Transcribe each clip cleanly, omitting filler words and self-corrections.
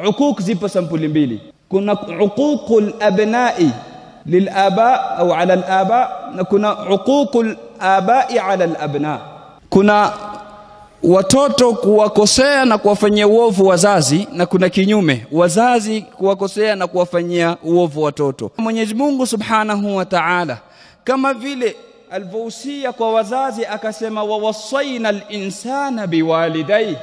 Uquq zipo sampuli mbili. Kuna uququl abna'i lilaba au ala alaba, na kuna uququl aba'i ala alabna. Kuna watoto kuwakosea na kuwafanyia uovu wazazi, na kuna kinyume, wazazi kuwakosea na kuwafanyia uovu watoto. Mwenyezi Mungu Subhanahu wa Ta'ala kama vile alivyohusia kwa wazazi akasema wawasaina al-insana biwalidayhi,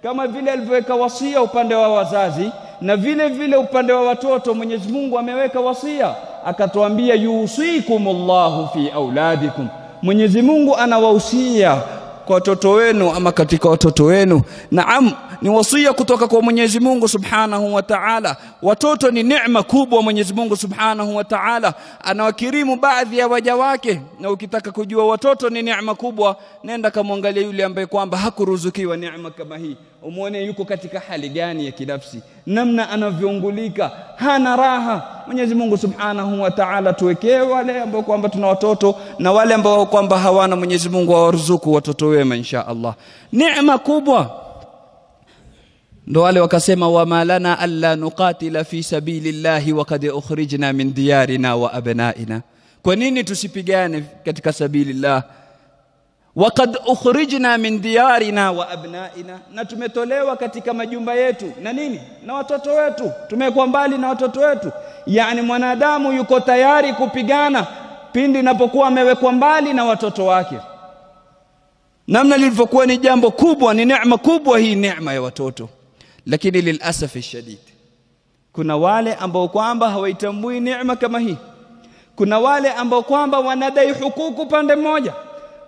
kama vile alivyoweka wasia upande wa wazazi na vile vile upande wa watoto Mwenyezi Mungu ameweka wasia, akatuambia yusikumullahu fi auladikum, Mwenyezi Mungu anawahusia kwa watoto wenu ama katika watoto wenu. Naam, ni wasia kutoka kwa Mwenyezi Mungu Subhanahu wa Ta'ala. Watoto ni neema kubwa Mwenyezi Mungu Subhanahu wa Ta'ala anawakirimu baadhi ya waja wake, na ukitaka kujua watoto ni neema kubwa, nenda kamwangalia yule ambaye kwamba hakuruzukiwa neema kama hii, umuone yuko katika hali gani ya kinafsi, namna anavyoungulika, hana raha. Mwenyezi Mungu Subhanahu wa Ta'ala tuwekee wale ambao kwamba tuna watoto na wale ambao kwamba hawana, Mwenyezi Mungu awaruzuku watoto wema insha Allah. Neema kubwa. Ndo wale wakasema wama lana alla nuqatila fi sabilillahi wa qad ukhrijna min diyarina wa abnaina, kwa nini tusipigane katika sabilillah? Wa qad ukhrijna min diyarina wa abnaina, na tumetolewa katika majumba yetu na nini, na watoto wetu, tumekuwa mbali na watoto wetu. Yani mwanadamu yuko tayari kupigana pindi inapokuwa amewekwa mbali na watoto wake. Namna lilivyokuwa ni jambo kubwa, ni neema kubwa hii neema ya watoto. Lakini lilasafi shadid, kuna wale ambao kwamba hawaitambui neema kama hii. Kuna wale ambao kwamba wanadai hukuku pande moja.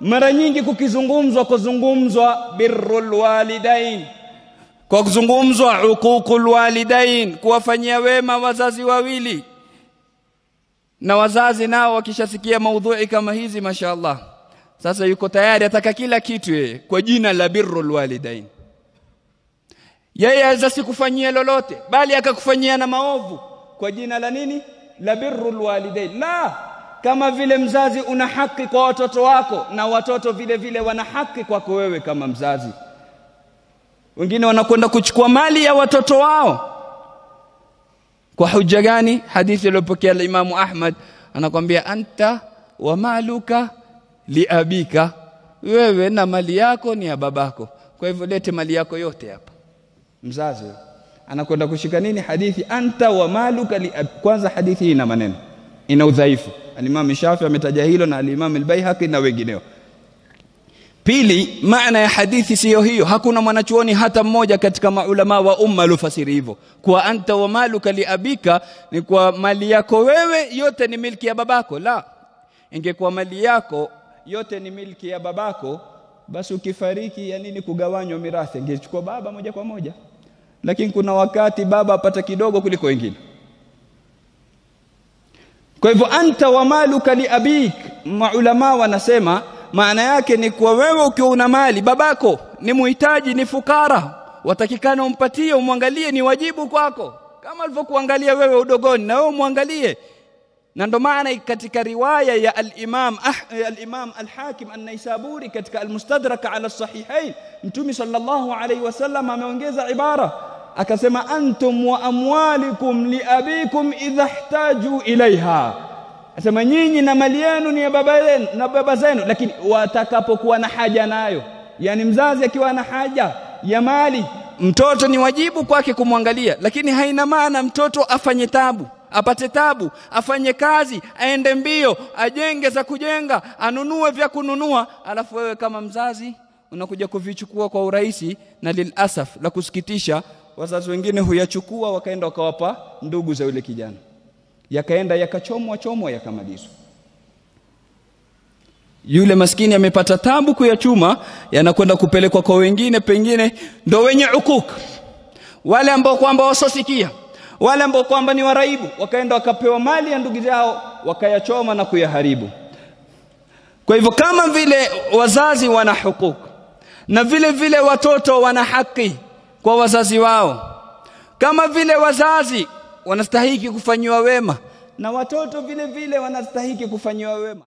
Mara nyingi kuzungumzwa birrul walidain, kwa kuzungumzwa huququl walidain, kuwafanyia wema wazazi wawili, na wazazi nao wakishasikia maudhui kama hizi mashaallah, sasa yuko tayari ataka kila kitu yeye kwa jina la birrul walidain. Yeye aweza sikufanyia lolote, bali akakufanyia na maovu kwa jina la nini? La birrul walidain. La, kama vile mzazi una haki kwa watoto wako, na watoto vile vile wana haki kwako wewe kama mzazi. Wengine wanakwenda kuchukua mali ya watoto wao kwa hujja gani? Hadithi iliyopokea al-Imam Ahmad anakuambia anta wa maluka li abika, wewe na mali yako ni ya babako, kwa hivyo lete mali yako yote hapa. Mzazi anakwenda kushika nini? Hadithi anta wa maluka li ab. Kwanza hadithi hii ina maneno, ina udhaifu. Al-Imam Shafi'i ametaja hilo na al-Imam al-Baihaqi na wengineo. Pili, maana ya hadithi sio hiyo. Hakuna mwanachuoni hata mmoja katika maulama wa umma alofasiri hivyo, kwa anta wa maluka li abika ni kwa mali yako wewe yote ni milki ya babako. La, ingekuwa mali yako yote ni milki ya babako, basi ukifariki ya nini kugawanywa mirathi? Ingechukua baba moja kwa moja. Lakini kuna wakati baba apata kidogo kuliko wengine. Kwa hivyo anta wa maluka li abik, maulama wanasema maana yake ni kwa wewe ukiwa una mali, babako ni muhitaji, ni fukara, watakikana umpatie, umwangalie, ni wajibu kwako, kama alivyokuangalia wewe udogoni na wewe muangalie. Na ndo maana katika riwaya ya al-Imam al-Hakim an-Naisaburi katika al-Mustadrak ala as-Sahihain, Mtume sallallahu alayhi wasallam ameongeza ibara akasema antum wa amwalikum li abikum idha ihtaju ilaiha, asema nyinyi na mali yenu ni ya baba yenu na baba zenu, lakini watakapokuwa na haja nayo. Yani mzazi akiwa na haja ya mali, mtoto ni wajibu kwake kumwangalia, lakini haina maana mtoto afanye tabu, apate tabu, afanye kazi, aende mbio, ajenge za kujenga, anunue vya kununua, alafu wewe kama mzazi unakuja kuvichukua kwa urahisi. Na lilasaf, la kusikitisha, wazazi wengine huyachukua wakaenda wakawapa ndugu za yule kijana, yakaenda yakachomwa yakamalizwa. Yule maskini amepata tabu kuyachuma, yanakwenda kupelekwa kwa wengine, pengine ndo wenye hukuku, wale ambao kwamba wasosikia, wale ambao kwamba ni waraibu, wakaenda wakapewa mali ya ndugu zao wakayachoma na kuyaharibu. Kwa hivyo kama vile wazazi wana hukuku, na vile vile watoto wana haki kwa wazazi wao, kama vile wazazi wanastahili kufanywa wema, na watoto vile vile wanastahili kufanywa wema.